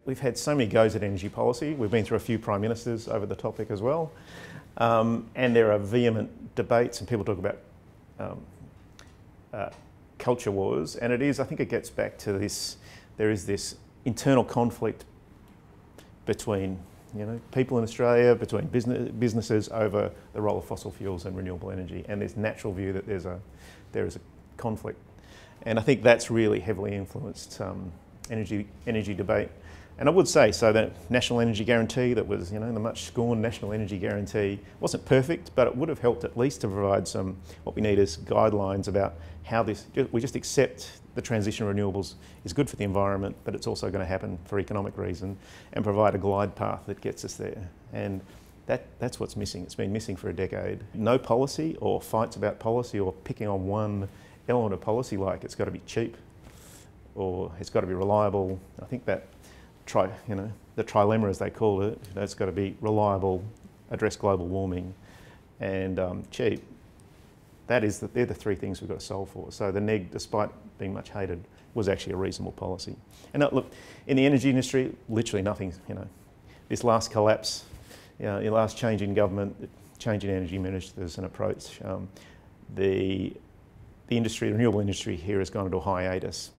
We've had so many goes at energy policy. We've been through a few prime ministers over the topic as well. And there are vehement debates, and people talk about culture wars. And I think it gets back to this, there is this internal conflict between people in Australia, between businesses over the role of fossil fuels and renewable energy. And there's natural view that there is a conflict. And I think that's really heavily influenced energy debate. And I would say, so that National Energy Guarantee, that was the much scorned National Energy Guarantee, wasn't perfect, but it would have helped at least to provide some, what we need is guidelines about how we just accept the transition of renewables is good for the environment, but it's also going to happen for economic reason, and provide a glide path that gets us there. And that's what's missing. It's been missing for a decade. No policy or fights about policy or picking on one element of policy, like it's got to be cheap or it's got to be reliable. I think that the trilemma, as they call it, it's got to be reliable, address global warming, and cheap. They're the three things we've got to solve for. So the NEG, despite being much hated, was actually a reasonable policy. And look, in the energy industry, literally nothing. This last collapse, the last change in government, change in energy ministers and approach, the renewable industry here has gone into a hiatus.